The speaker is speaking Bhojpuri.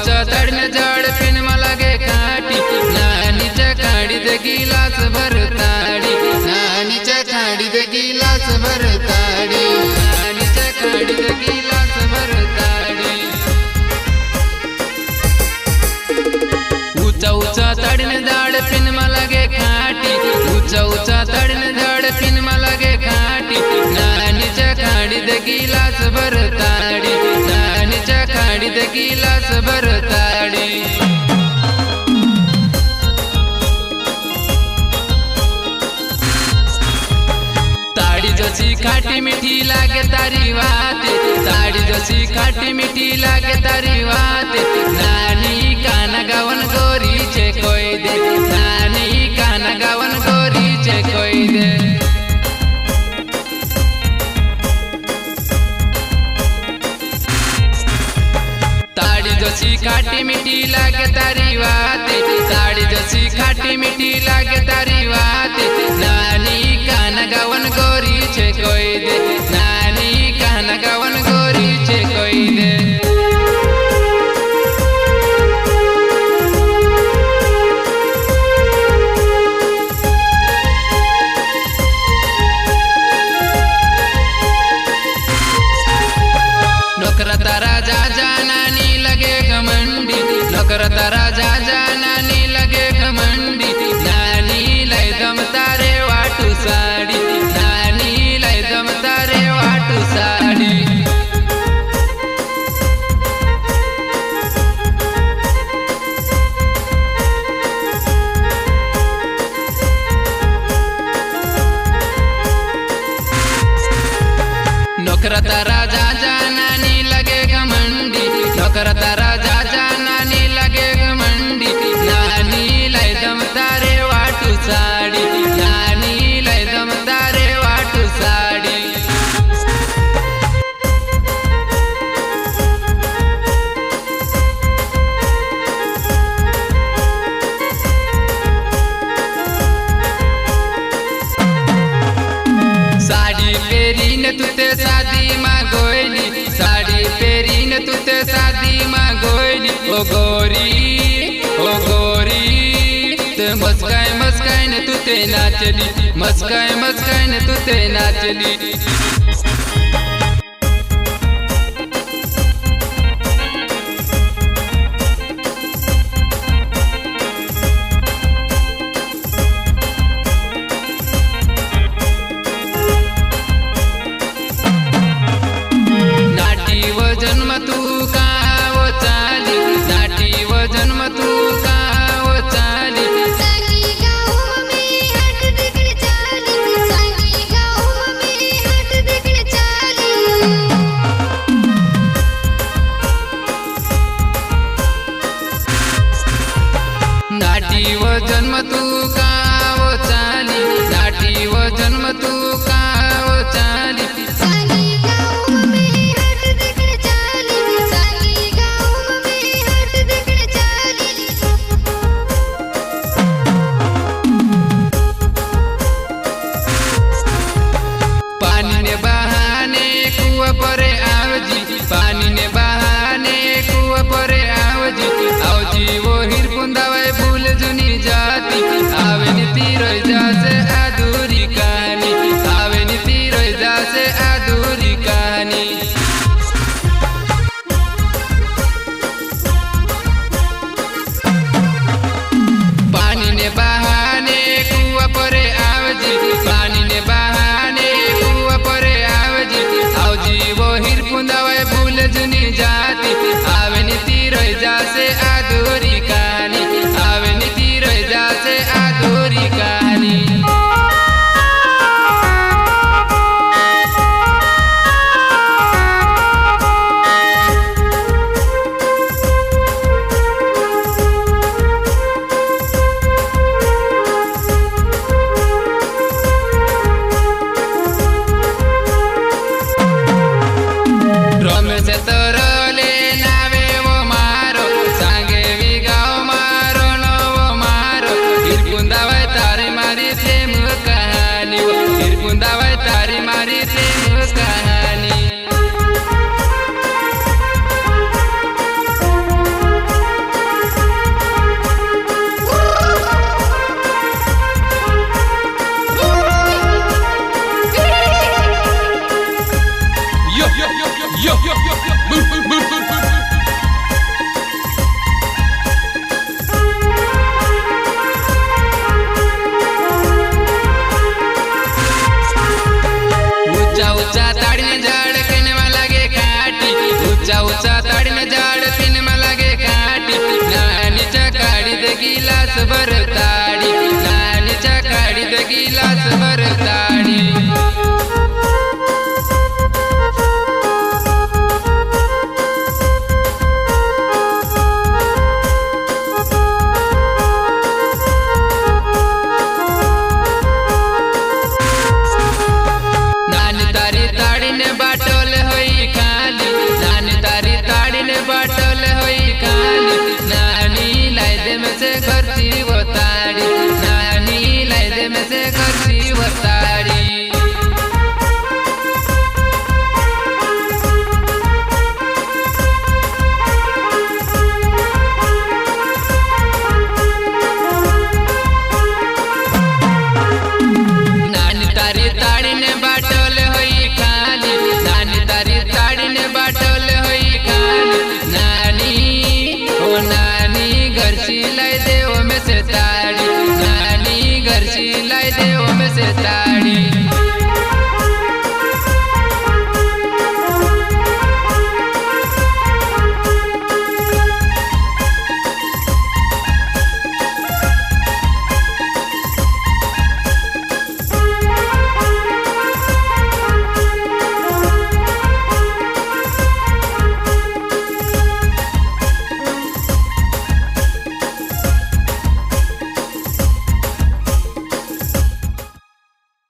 उचा तडन जड पिन मलागे काटी नानीच्या काडीत गिलास भरताडी नानीच्या काडीत गिलास भरताडी नानीच्या काडीत गिलास भरताडी उचा तडन जड पिन मलागे काटी उचा तडन जड पिन मलागे काटी नानीच्या काडीत गिलास भरताडी नानीच्या काडीत गिलास भरताडी ताड़ी जसी खाटी मीठी लागे तारी वाते ताड़ी जसी खाटी मीठी लागे तारी वाते नानी काना गावन गोरी चे कोई दे नानी काना गावन गोरी चे कोई दे ताड़ी जसी खाटी मीठी लागे तारी वाते ताड़ी जसी खाटी मीठी लागे तारी वाते नानी काना गावन गोरी चे कोई दे नानी काना गावन गोरी चे कोई दे नौकरा तारा जा नानी लगे घमंडी नौकरा तारा जा नानी लगे घमंडी नानी लय दम तारे वाटू साड़ी नानी लय दम तारे वाटू साड़ी नौकरा तारा जा नानी लगे घमंडी नौकरा तारा जा नानी लगे घमंडी नानी लय दम तारे वाटू साड़ी नानी लय दम तारे वाटू साड़ी साड़ी पेरीन तुते शादी माँ गोयली साड़ी पेरीन तुते शादी माँ गोयली ओ गोरी ते मस्काय ने तुते नाचली मस्काय ने तुते नाचली जन्म तू का वो चाली नाटी वो जन्म तू का वो चाली सांगी गाँव में हाथ देखने चाली सांगी गाँव में हाथ देखने चाली नाटी वो जन्म तू का वो चाली नाटी वो जन्म तू का वो चाली सांगी गाँव में हाथ देखने चाली सांगी गाँव में हाथ देखने चाली पानी ने बहाने कुआ परे आवजी पानी ने बहाने कुआ परे आवजी वो हिर पुंदावे भूल जुनी जाती आवे नी तीरो जासे अधूरी कहानी आवे नी तीरो जासे अधूरी कहानी पानी ने बहाने कुआ परे आवजी पानी ने बहाने कुआ परे आवजी वो हिर पुंदावे भूल जुनी जाती आवे नी तीरो जासे अधूरी